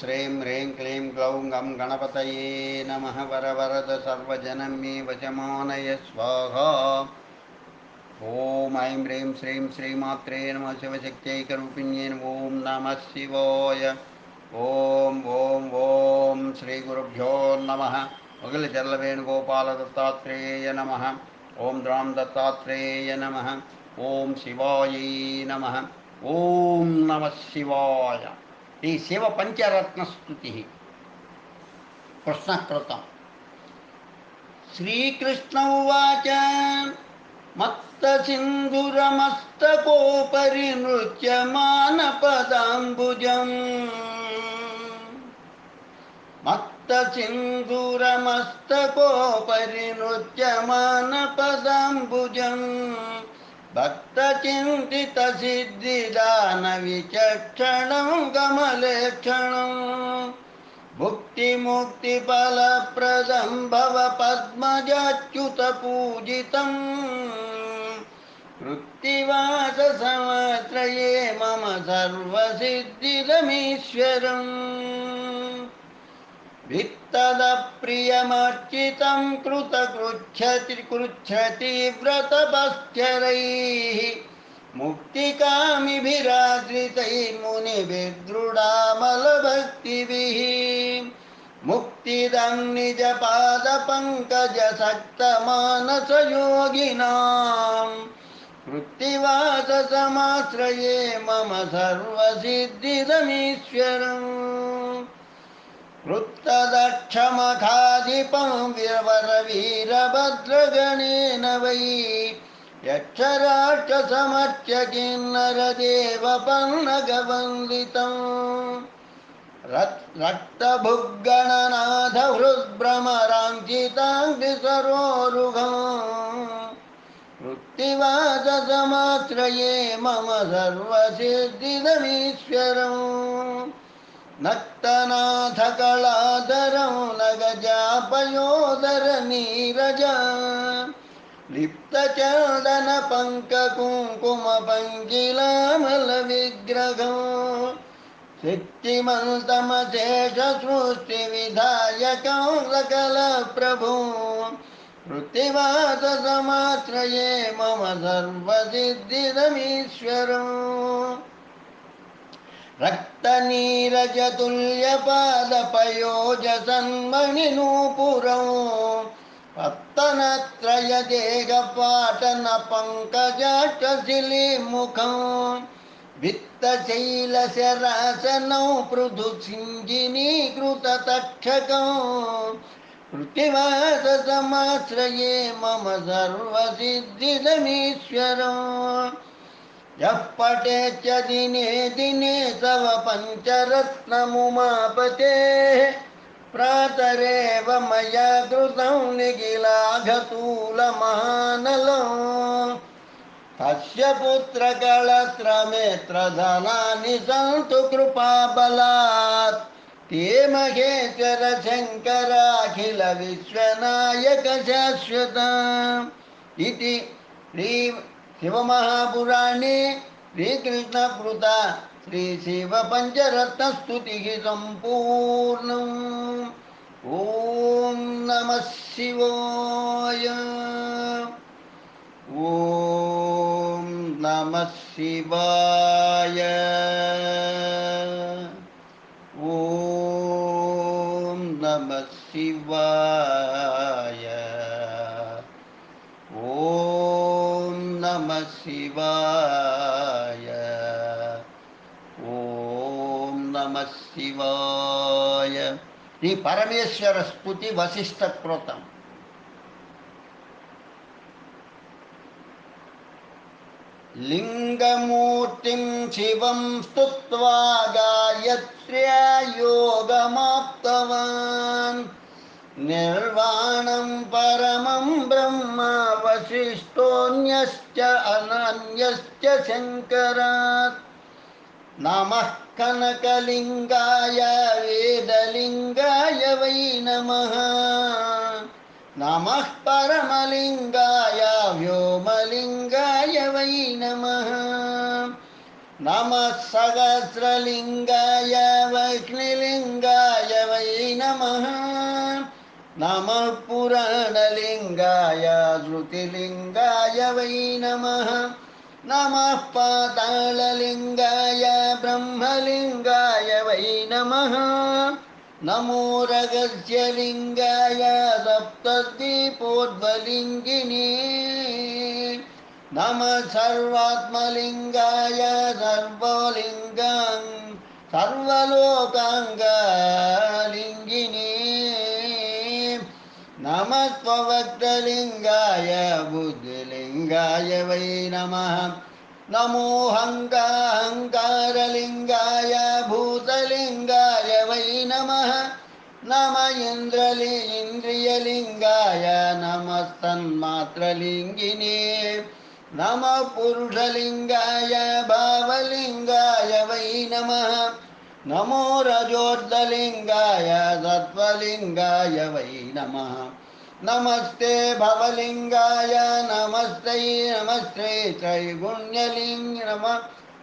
श्रीं ह्रीं क्लीं ग्लौं गं गणपतये नमः। वरवरद सर्वजनं मे वशमानय स्वाहा। ॐ ऐं ह्रीं श्रीं श्रीमात्रे नमः। शिवशक्त्यैकरूपिण्ये ॐ नमः शिवाय। ॐ श्रीगुरुभ्यो नमः। मुगिलचर्लवेणुगोपालदत्तात्रेय नमः। ॐ द्रां दत्तात्रेय नमः। ॐ शिवायै नमः। ॐ नमः शिवाय। ఈ శివ పంచరత్న స్తుతి కృష్ణకృతం. శ్రీకృష్ణ ఉవాచ మత్త సింధురమస్తకోపరి నృత్యమాన పదాంబుజం. మత్త సింధురమస్తకోపరి నృత్యమాన పదాంబుజం. భక్తచింతిత సిద్ధిదాన విచక్షణం కమలేక్షణం. భుక్తిముక్తి ఫలప్రదం భవ పద్మజాచ్యుత పూజితం. వృత్తివాస సమాశ్రయే మమ సర్వసిద్ధిదమీశ్వరం. విత్తద ప్రియమర్చితం కృతకృచ్ఛతి వ్రతపశ్చరైః. ముక్తికామిభిరాశ్రితైర్మునిభిర్దృఢామలభక్తిభిః. ముక్తిదం నిజపాదపంకజసక్తమానసయోగినాం. వృత్తివాస సమాశ్రయే మమ సర్వసిద్ధిదమీశ్వరం. వృత్తదక్షమఖాధిపం వీరభద్రగణేన వై. యక్షరాక్షసమర్చకిన్నరదేవపన్నగవందితం. రక్తభుగ్గణనాథ హృద్భ్రమరాంకితాంగ్రిసరోరుహం. వృత్తివాస సమాశ్రయే మమ సర్వసిద్ధిదమీశ్వరం. నక్తనాథ కళాధరం నగజాపయోదర నీరజ. లిప్తచందన పంకకుంకుమ పంకిలామల విగ్రహం. శక్తిమంతమశేష సృష్టి విధాయకం సకల ప్రభు. వృత్తివాస సమాశ్రయే మమ సర్వసిద్ధిదమీశ్వరం. రక్తనీరజతుల్యపాదపయోజసన్మణినూపురం. పత్తనత్రయ దేహపాటన పంకజాక్షశిలీముఖం. విత్తశైలశరాసనం పృథు సింజినీకృతతక్షకం. వృత్తివాస సమాశ్రయే మమ సర్వసిద్ధిదమీశ్వరం. యః పఠేచ్చ దినే దినే తవ పంచరత్నముమాపతేః. ప్రాతరేవ మయా కృతం నిఖిలాఘతూలమహానలం. తస్య పుత్రకళత్రమేత్రధనాని సంతు కృపాబలాత్. తే మహేశ్వర శంకరాఖిల విశ్వనాయక శాశ్వత. ఇది శ్రీ శివమహాపురాణే శ్రీకృష్ణకృత శ్రీ శివ పంచరత్నస్తుతి సంపూర్ణం. ఓం నమః శివాయ. ఓం నమః శివాయ. ఓం నమః శివాయ. ఓం నమః శివాయ. ఓం నమః శివాయ. ఈ పరమేశ్వర స్తుతి వశిష్ఠ కృతం. లింగమూర్తిం శివం స్తుత్వా గాయత్ర్యా యోగమాప్తవాన్. నిర్వాణం పరమం బ్రహ్మ వశిష్ఠోऽన్యశ్చ అనన్యశ్చ శంకరాత్. నమః కనకలింగాయ వేదలింగాయ వై నమః. నమః పరమలింగాయ వ్యోమలింగాయ వై నమః. नमः सहस्रलिङ्गाय वैष्णलिङ्गाय वै नमः नमः पुराणलिङ्गाय श्रुतिलिङ्गाय वै नमः नमः पाताललिङ्गाय ब्रह्मलिङ्गाय वै नमः नमो रहस्यलिङ्गाय सप्तद्वीपोद्वलिङ्गिने नमः सर्वात्मलिङ्गाय सर्वलिङ्गं सर्वलोकाङ्गलिङ्गिने नमः त्ववक्त्रलिङ्गाय बुद्धिलिङ्गाय वै नमः नमोऽहङ्कारलिङ्गाय भूतलिङ्गाय वै नमः नमः इन्द्रियलिङ्गाय नमस्तन्मात्रलिङ्गिने नमः पुरुषलिङ्गाय भावलिङ्गाय वै नमः नमो रजोर्धलिङ्गाय सत्त्वलिङ्गाय वै नमः नमस्ते भवलिङ्गाय नमस्ते नमस्ते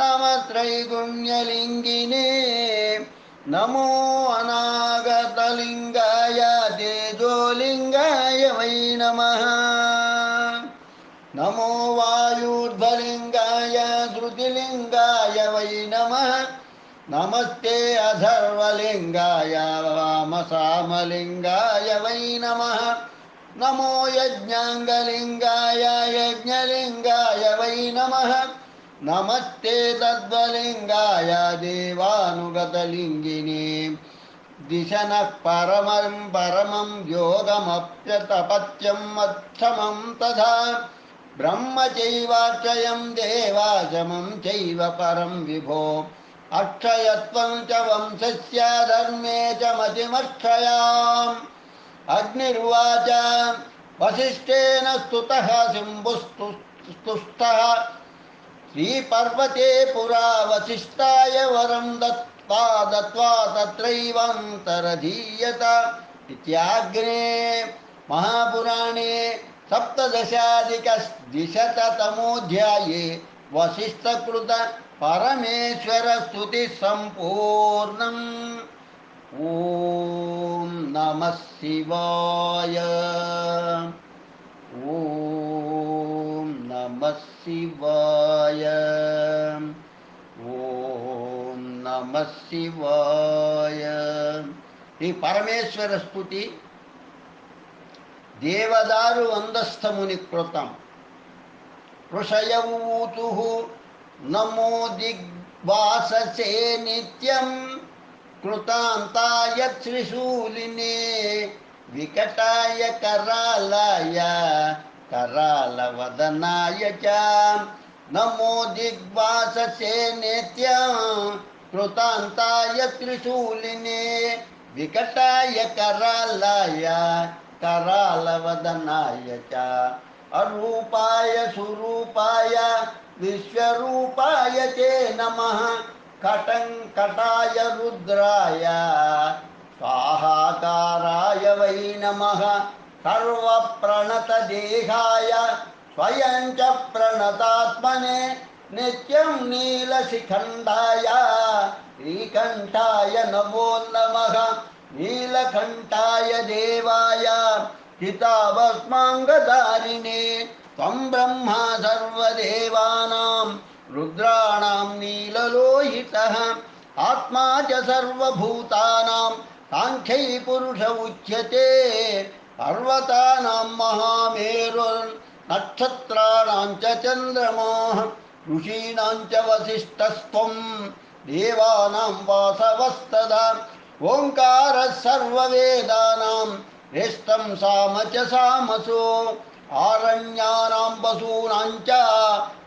नमः त्रैगुण्यलिङ्गिने नमो अनागतलिङ्गाय तेजोलिङ्गाय वै नमः नमो वायुर्ध्वलिङ्गाय श्रुतिलिङ्गाय वै नमः नमस्ते अथर्वलिङ्गाय वामसामलिङ्गाय वै नमः नमो यज्ञाङ्गलिङ्गाय यज्ञलिङ्गाय वै नमः नमस्ते तद्वलिङ्गाय देवानुगतलिङ्गिने दिशनः परमं योगमप्यतपत्यं मत्समं तथा ब्रह्मचैवाक्षयं देवाशमं चैव परं विभो अक्षयत्वं च वंशस्य धर्मे च मतिमक्षयाम् अग्निर्वाच वसिष्ठेन स्तुतः शम्भुस्तुष्टः श्रीपर्वते पुरा वसिष्ठाय वरं दत्त्वा तत्रैवान्तरधीयत इत्याग्रे महापुराणे सप्तदशाधिकद्विशततमोऽध्याये वसिष्ठकृत परमेश्वरस्तुतिः सम्पूर्णम्। ॐ नमः शिवाय। ॐ नमः शिवाय। ॐ नमः शिवाय। ఈ పరమేశ్వర స్తుతి దేవదారు అందస్థముని కృతం. ఋషయవూతుః నమో దిగ్వాససే నిత్యం కృతాంతాయ త్రిశూలినే వికటాయ करालाय करालवदनाय च नमो दिग्वाससे नित्यं कृतान्ताय त्रिशूलिने विकटाय करालाय करालवदनाय च अरूपाय सुरूपाय विश्वरूपाय ते नमः कटाय रुद्राय स्वाहाकाराय वै नमः सर्वप्रणतदेहाय स्वयं च प्रणतात्मने नित्यं नीलशिखण्डाय श्रीकण्ठाय नमो नमः नीलकण्ठाय देवाय चिताभस्माङ्गधारिणे त्वं ब्रह्मा सर्वदेवानां रुद्राणां नीललोहितः आत्मा च सर्वभूतानां साङ्ख्यै पुरुष उच्यते पर्वतानां महामेरुर्नक्षत्राणां च चन्द्रमाः ऋषीणां च वसिष्ठस्त्वं देवानां वासवस्तदा ओङ्कारः सर्ववेदानां रेष्टं साम च सामसो आरण्यानां पशूनां च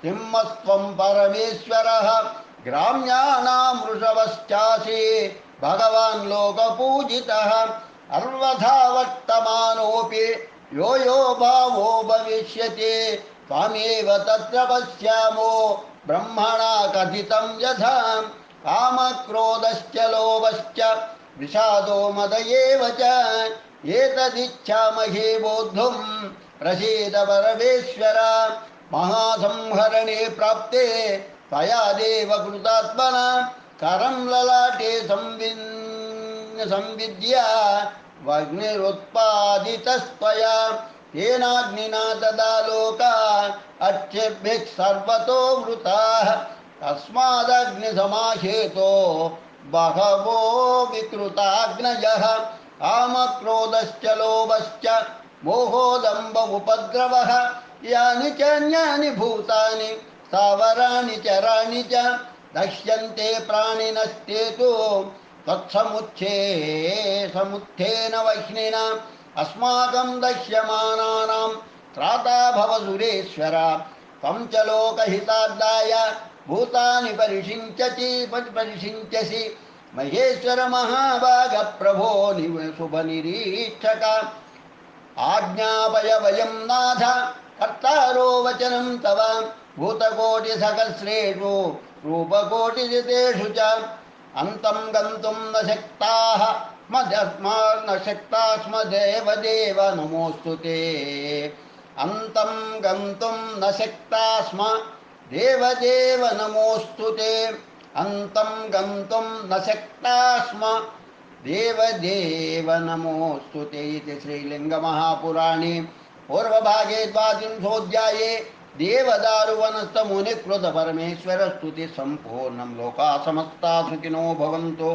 सिंहस्त्वं परमेश्वरः ग्राम्याणां वृषभश्चासि भगवान् लोकपूजितः अर्वधा वर्तमानोऽपि यो यो भावो भविष्यति त्वमेव तत्र पश्यामो ब्रह्मणा कथितं यथा कामक्रोधश्च लोभश्च विषादो मद एव च एतदिच्छामहे बोद्धुं प्रसीद परमेश्वर महासंहरणे प्राप्ते त्वया देव कृतात्मना करं ललाटे संविद्या वग्निरुत्पादितस्त्वया तेनाग्निना तदा लोका अच्छेभ्यः सर्वतो वृताः तस्मादग्निसमाहेतो बहवो विकृताग्नयः कामक्रोधश्च लोभश्च मोहो दम्भ उपद्रवः यानि च अन्यानि भूतानि स्थावराणि चराणि च दह्यन्ते प्राणिनस्ते तु तत्समुत्थेन वह्निना अस्माकं दह्यमानानां त्राता भव सुरेश्वर त्वं च लोकहितार्थाय भूतानि परिषिञ्चसि महेश्वर महाभाग प्रभो शुभनिरीक्षक आज्ञापय वयं नाथ कर्तारो वचनं तव भूतकोटिसहस्रेषु रूपकोटिजितेषु च अन्तं गन्तुं न शक्ताः न शक्ता स्म देवदेव नमोऽस्तु ते अन्तं गन्तुं न शक्ता स्म देवदेव नमोऽस्तु ते अन्तं गन्तुं न शक्ता स्म देवदेव नमोऽस्तु ते इति श्रीलिङ्गमहापुराणे पूर्वभागे द्वात्रिंशोऽध्याये देवदारुवनस्तमुनिकृतपरमेश्वरस्तुतिसम्पूर्णं लोकाः समस्ताः सुखिनो भवन्तु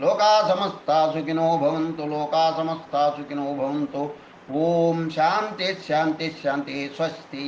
लोकाः समस्ताः सुखिनो भवन्तु लोकाः समस्ताः सुखिनो भवन्तु। ओम शांति शांति शांति स्वस्ति।